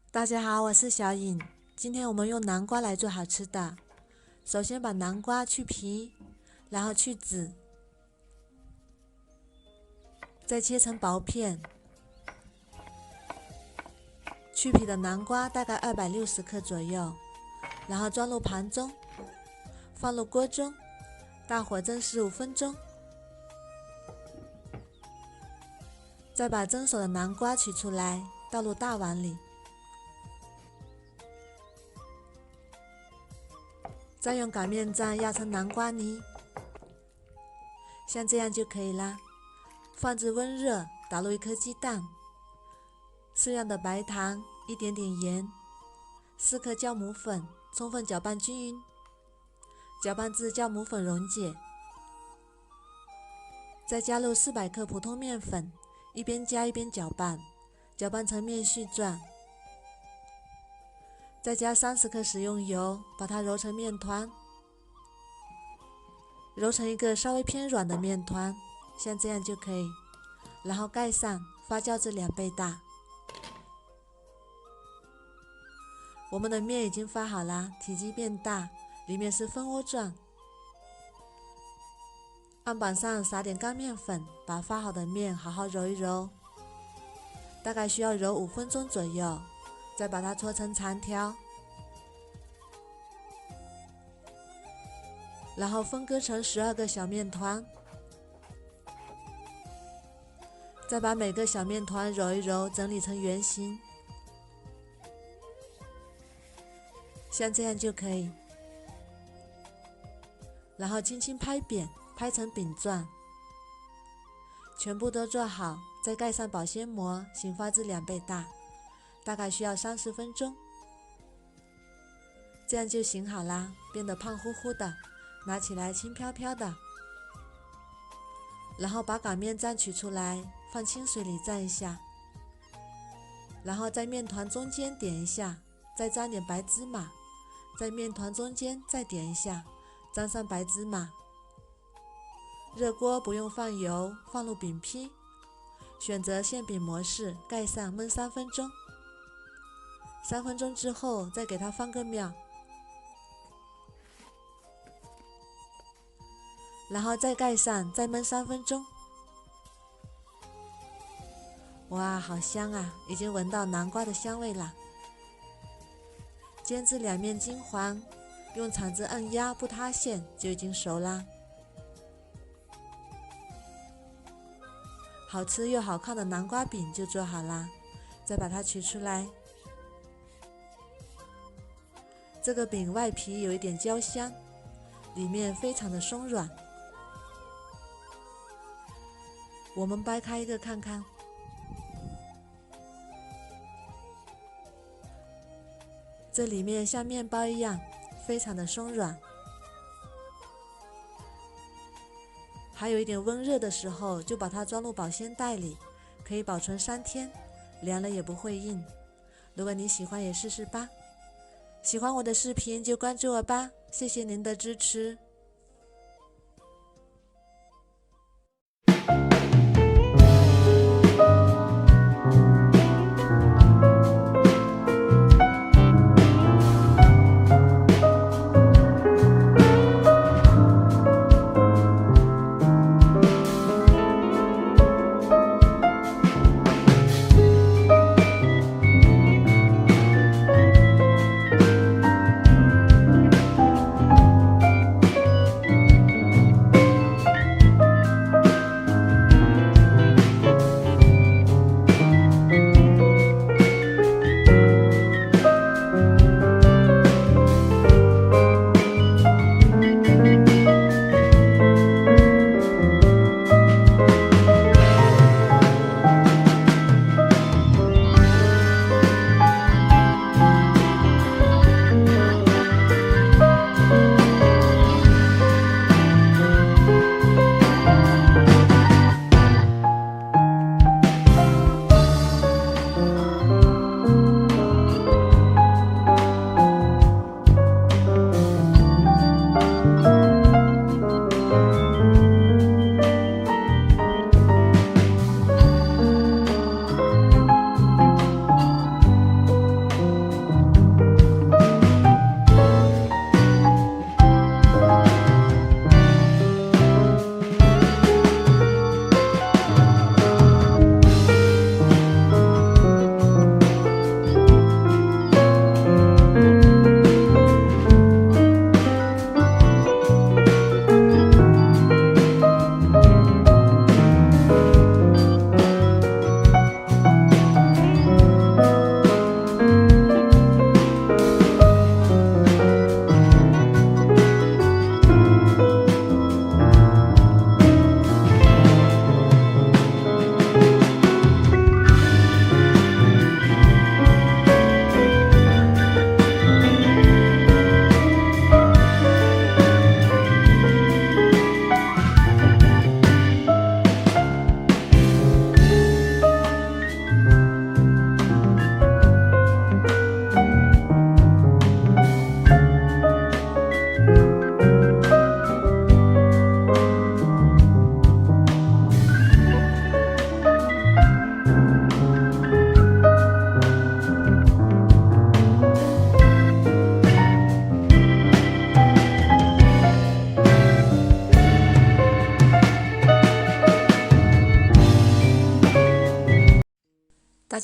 大家好，我是小颖。今天我们用南瓜来做好吃的。首先把南瓜去皮，然后去籽，再切成薄片。去皮的南瓜大概260克左右，然后装入盘中，放入锅中，大火蒸15分钟。再把蒸熟的南瓜取出来，倒入大碗里。再用擀面杖压成南瓜泥，像这样就可以啦。放置温热，打入1颗鸡蛋，适量的白糖，一点点盐，4克酵母粉，充分搅拌均匀，搅拌至酵母粉溶解。再加入400克普通面粉，一边加一边搅拌，搅拌成面絮状。再加30克食用油，把它揉成面团，揉成一个稍微偏软的面团，像这样就可以。然后盖上，发酵至2倍大。我们的面已经发好了，体积变大，里面是蜂窝状。案板上撒点干面粉，把发好的面好好揉一揉，大概需要揉5分钟左右。再把它搓成长条，然后分割成12个小面团，再把每个小面团揉一揉，整理成圆形，像这样就可以。然后轻轻拍扁，拍成饼状。全部都做好，再盖上保鲜膜，醒发至2倍大。大概需要30分钟，这样就醒好啦，变得胖乎乎的，拿起来轻飘飘的。然后把擀面杖取出来，放清水里蘸一下，然后在面团中间点一下，再沾点白芝麻，在面团中间再点一下，沾上白芝麻。热锅不用放油，放入饼坯，选择馅饼模式，盖上焖3分钟。3分钟之后，再给它放个面，然后再盖上，再焖3分钟。哇，好香啊！已经闻到南瓜的香味了。煎至两面金黄，用铲子按压不塌陷，就已经熟啦。好吃又好看的南瓜饼就做好啦，再把它取出来。这个饼外皮有一点焦香，里面非常的松软。我们掰开一个看看，这里面像面包一样，非常的松软。还有一点温热的时候，就把它装入保鲜袋里，可以保存3天，凉了也不会硬。如果你喜欢，也试试吧。喜欢我的视频就关注我吧，谢谢您的支持。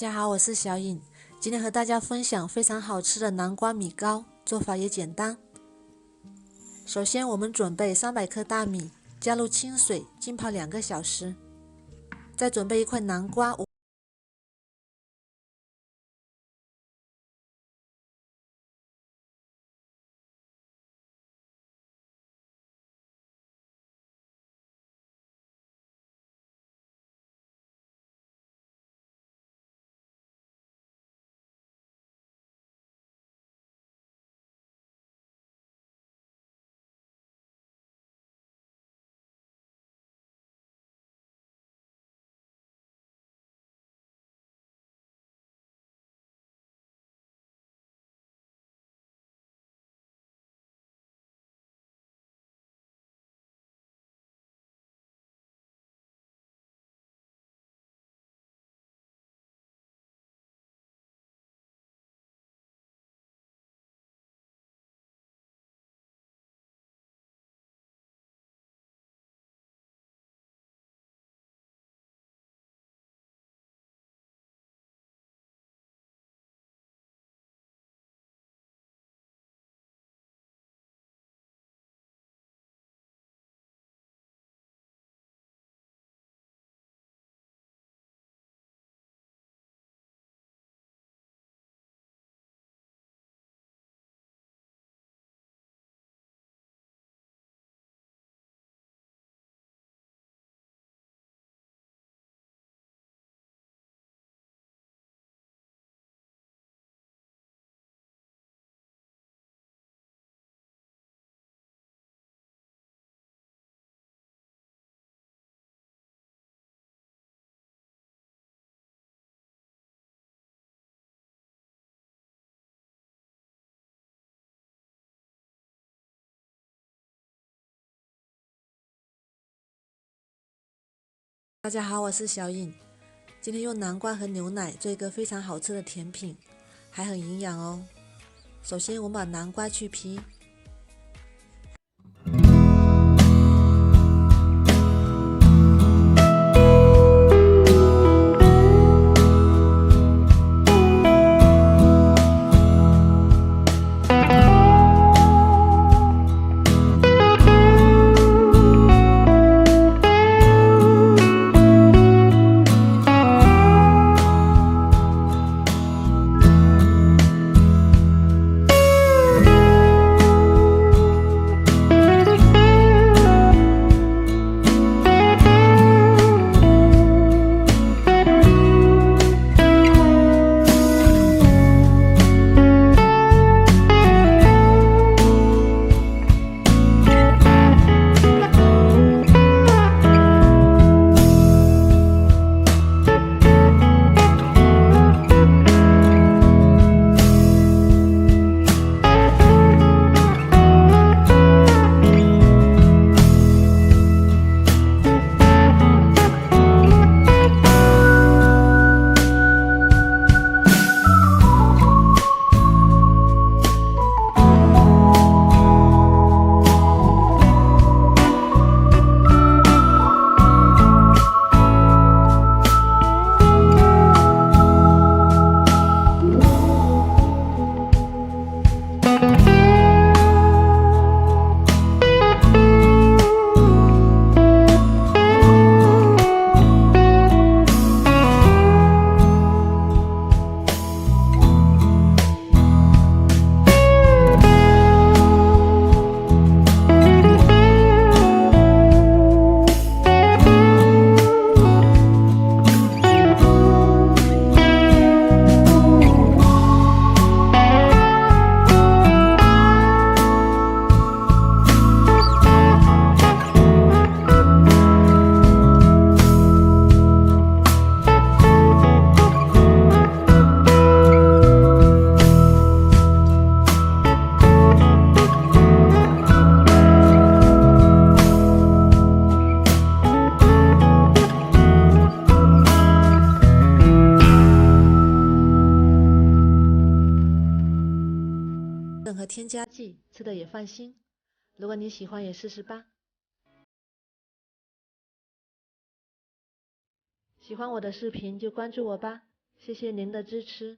家好，我是小颖，今天和大家分享非常好吃的南瓜米糕，做法也简单。首先我们准备300克大米，加入清水浸泡2个小时，再准备一块南瓜。大家好，我是小颖，今天用南瓜和牛奶做一个非常好吃的甜品，还很营养哦。首先我们把南瓜去皮，任何添加剂，吃的也放心。如果你喜欢，也试试吧。喜欢我的视频就关注我吧。谢谢您的支持。